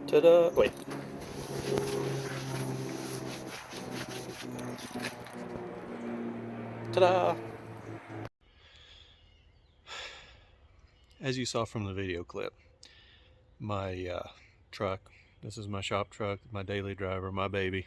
Ta-da! Wait. Ta-da! As you saw from the video clip, my truck, this is my shop truck, my daily driver, my baby.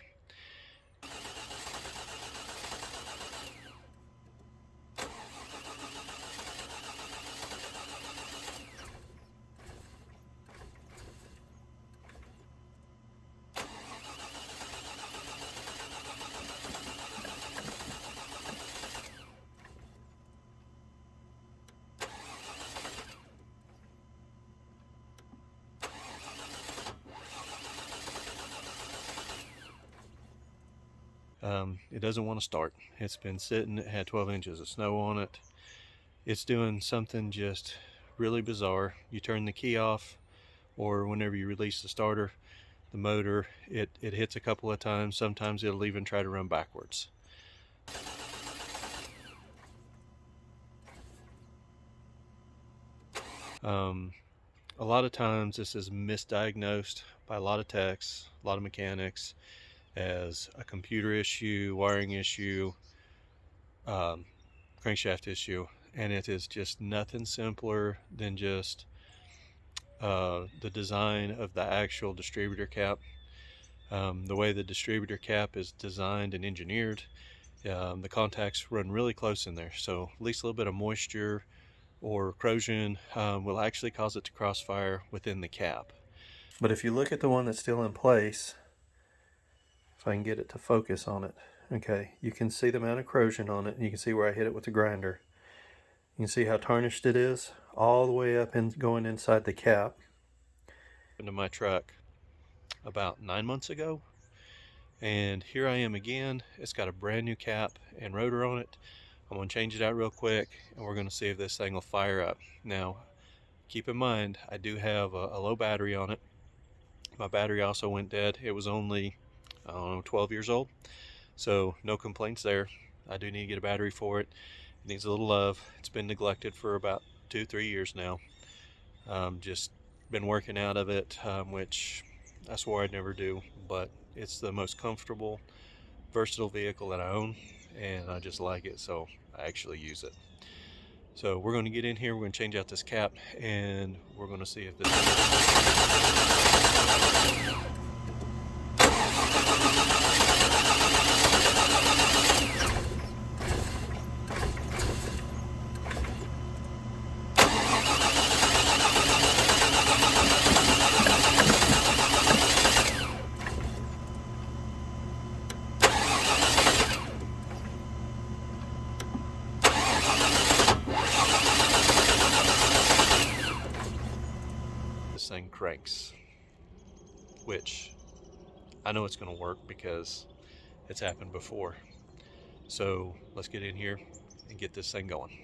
It doesn't want to start. It's been sitting, it had 12 inches of snow on it. It's doing something just really bizarre. You turn the key off, or whenever you release the starter, the motor, it hits a couple of times. Sometimes it'll even try to run backwards. A lot of times this is misdiagnosed by a lot of techs, a lot of mechanics, as a computer issue, wiring issue, crankshaft issue, and it is just nothing simpler than just the design of the actual distributor cap. The way the distributor cap is designed and engineered, the contacts run really close in there, so at least a little bit of moisture or corrosion will actually cause it to crossfire within the cap. But if you look at the one that's still in place, if I can get it to focus on it, okay, you can see the amount of corrosion on it, and you can see where I hit it with the grinder. You can see how tarnished it is, all the way up and going inside the cap. Into my truck about 9 months ago, and here I am again. It's got a brand new cap and rotor on it. I'm going to change it out real quick, and we're going to see if this thing will fire up. Now, keep in mind, I do have a low battery on it. My battery also went dead. It was only, I don't know, 12 years old, so no complaints there. I do need to get a battery for it. It needs a little love. It's been neglected for about 2-3 years now. Just been working out of it, which I swore I'd never do, but it's the most comfortable, versatile vehicle that I own, and I just like it, so I actually use it. So we're going to get in here, we're going to change out this cap, and we're going to see if this thing cranks, which I know it's going to work because it's happened before. So let's get in here and get this thing going.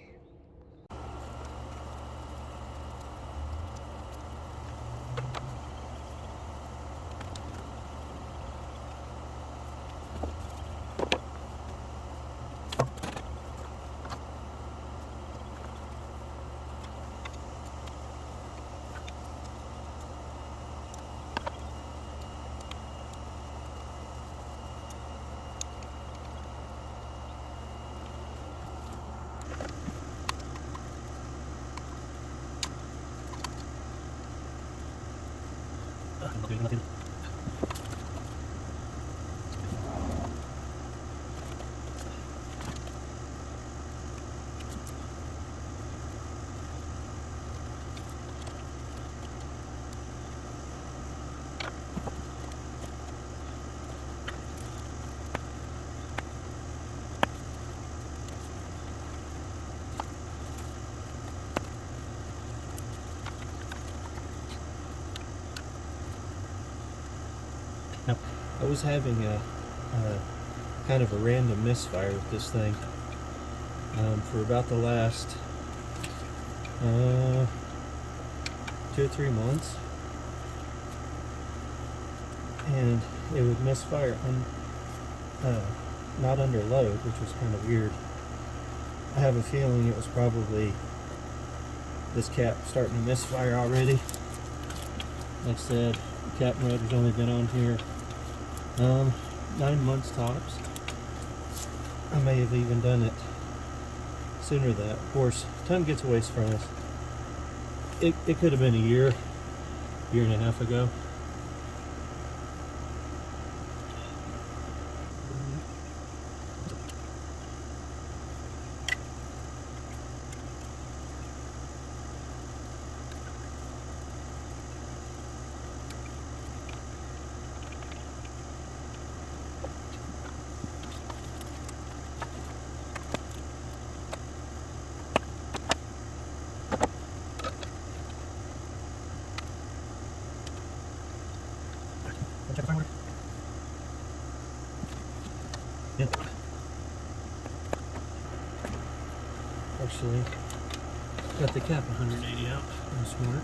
Now, I was having a kind of a random misfire with this thing for about the last 2 or 3 months, and it would misfire not under load, which was kind of weird. I have a feeling it was probably this cap starting to misfire already. Like I said, Cap motor's only been on here 9 months tops. I may have even done it sooner than that. Of course, time gets away from us. It could have been a year and a half ago. Yeah. Actually, got the cap 180 out. That's smart.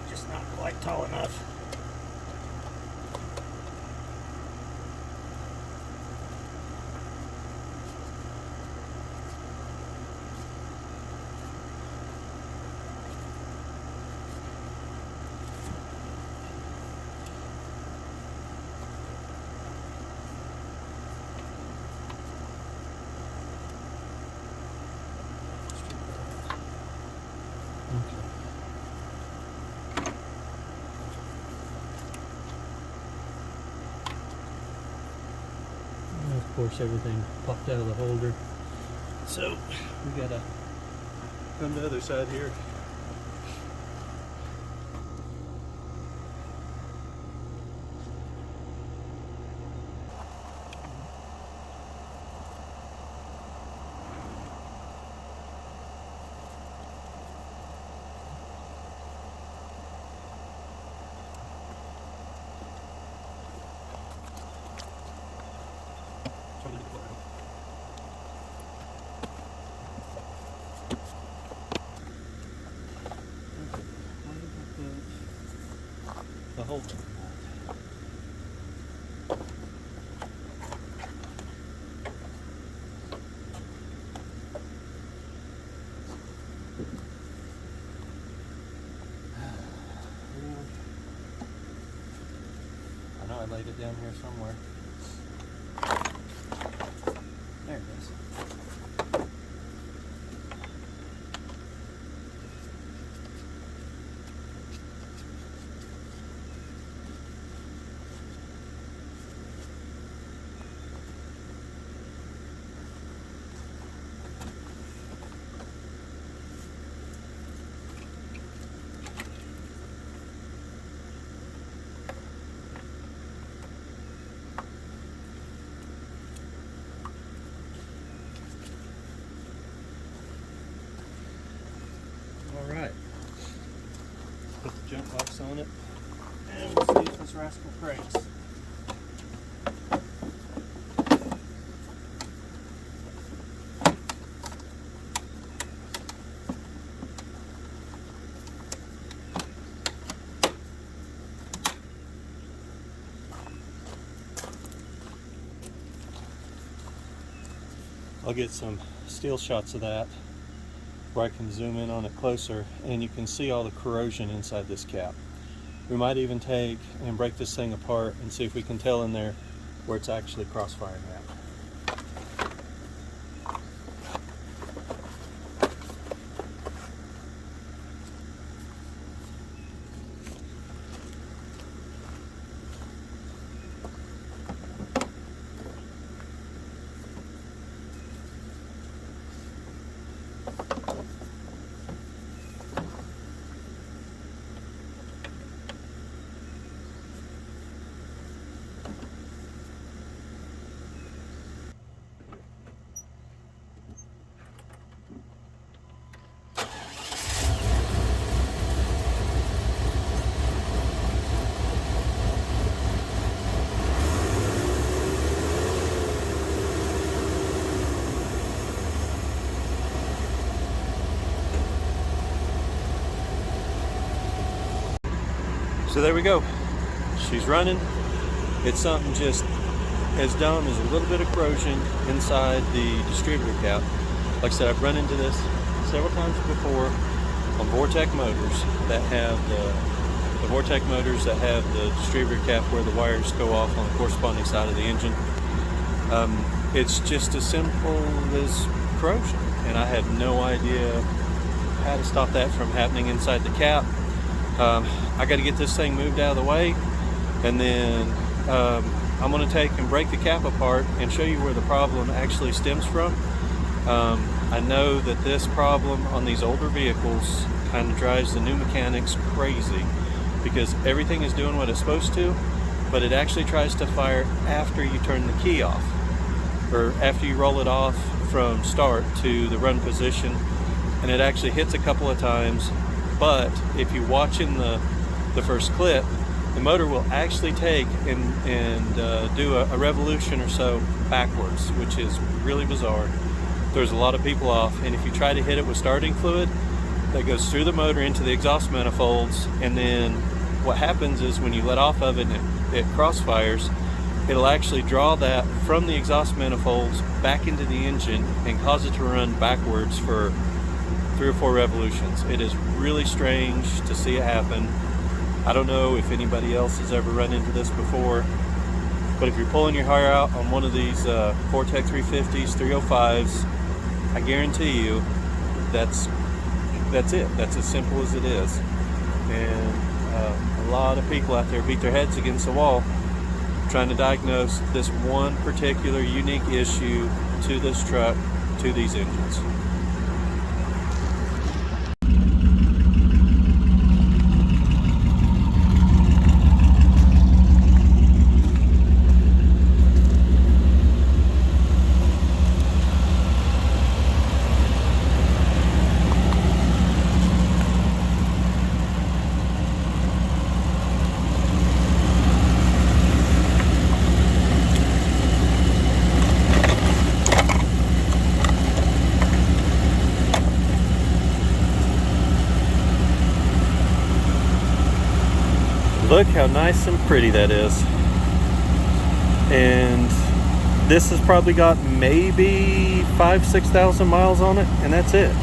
Just not quite tall enough. Of course, everything popped out of the holder. So we gotta come to the other side here. The whole I know I laid it down here somewhere. There it is. Alright, put the jump box on it, and we'll see if this rascal cranks. I'll get some still shots of that where I can zoom in on it closer and you can see all the corrosion inside this cap. We might even take and break this thing apart and see if we can tell in there where it's actually crossfiring at. So there we go. She's running. It's something just as dumb as a little bit of corrosion inside the distributor cap. Like I said, I've run into this several times before on Vortec motors that have the Vortec motors that have the distributor cap where the wires go off on the corresponding side of the engine. It's just as simple as corrosion, and I had no idea how to stop that from happening inside the cap. I got to get this thing moved out of the way, and then I'm going to take and break the cap apart and show you where the problem actually stems from. I know that this problem on these older vehicles kind of drives the new mechanics crazy because everything is doing what it's supposed to, but it actually tries to fire after you turn the key off, or after you roll it off from start to the run position, and it actually hits a couple of times. But if you watch in the first clip, the motor will actually take and do a revolution or so backwards, which is really bizarre. Throws a lot of people off, and if you try to hit it with starting fluid, that goes through the motor into the exhaust manifolds, and then what happens is when you let off of it and it crossfires, it'll actually draw that from the exhaust manifolds back into the engine and cause it to run backwards for 3 or 4 revolutions. It is really strange to see it happen. I don't know if anybody else has ever run into this before, but if you're pulling your hair out on one of these Vortec 350s, 305s, I guarantee you that's it. That's as simple as it is. And a lot of people out there beat their heads against the wall trying to diagnose this one particular unique issue to this truck, to these engines. Look how nice and pretty that is. And this has probably got maybe 5,000-6,000 miles on it, and that's it.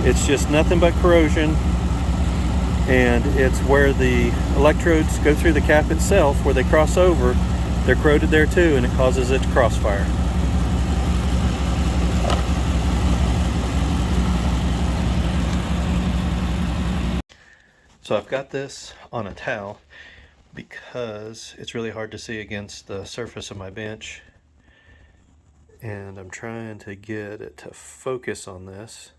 It's just nothing but corrosion, and it's where the electrodes go through the cap itself, where they cross over, they're corroded there too, and it causes it to crossfire. So I've got this on a towel because it's really hard to see against the surface of my bench, and I'm trying to get it to focus on this.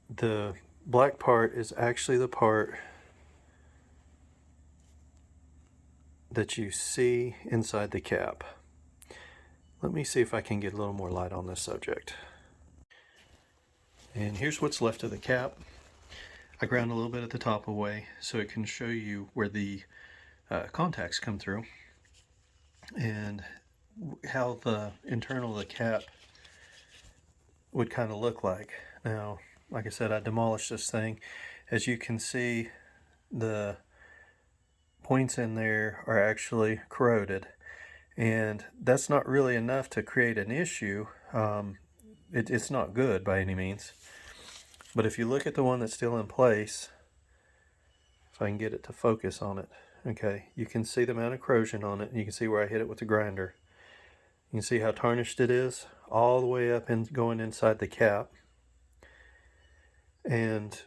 The black part is actually the part that you see inside the cap. Let me see if I can get a little more light on this subject. And here's what's left of the cap. I ground a little bit at the top away so it can show you where the contacts come through and how the internal of the cap would kind of look like. Now, like I said, I demolished this thing. As you can see, the points in there are actually corroded, and that's not really enough to create an issue. it's not good by any means. But if you look at the one that's still in place, if I can get it to focus on it, okay, you can see the amount of corrosion on it, and you can see where I hit it with the grinder. You can see how tarnished it is, all the way up and going inside the cap. And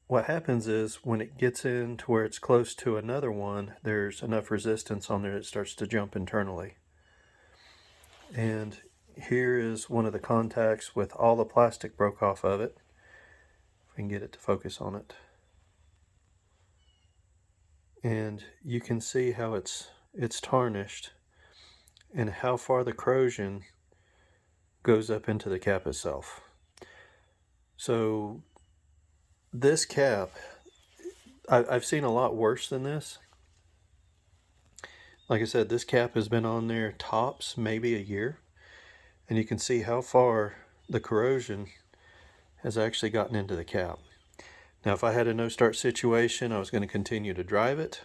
what happens is when it gets in to where it's close to another one, there's enough resistance on there it starts to jump internally. And here is one of the contacts with all the plastic broke off of it. If we can get it to focus on it. And you can see how it's tarnished and how far the corrosion goes up into the cap itself. So this cap, I've seen a lot worse than this. Like I said, this cap has been on there tops maybe a year, and you can see how far the corrosion has actually gotten into the cap. Now, if I had a no-start situation, I was going to continue to drive it,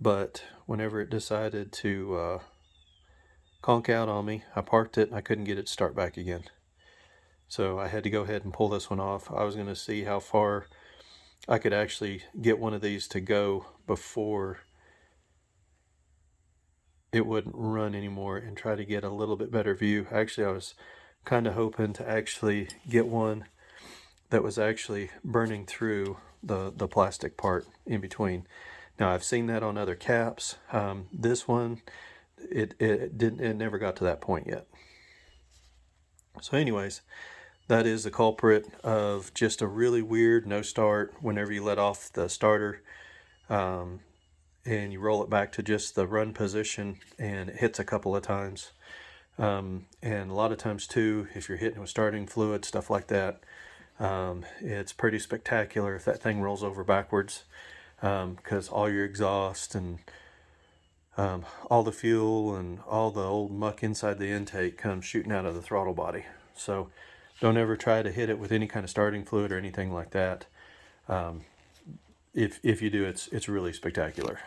but whenever it decided to conk out on me, I parked it and I couldn't get it to start back again. So I had to go ahead and pull this one off. I was going to see how far I could actually get one of these to go before it wouldn't run anymore, and try to get a little bit better view. Actually, I was kind of hoping to actually get one that was actually burning through the plastic part in between. Now, I've seen that on other caps. This one, it never got to that point yet. So anyways, that is the culprit of just a really weird no start whenever you let off the starter, and you roll it back to just the run position, and it hits a couple of times. And a lot of times too, if you're hitting with starting fluid, stuff like that, it's pretty spectacular if that thing rolls over backwards, because all your exhaust and all the fuel and all the old muck inside the intake comes shooting out of the throttle body. So don't ever try to hit it with any kind of starting fluid or anything like that. If you do, it's really spectacular.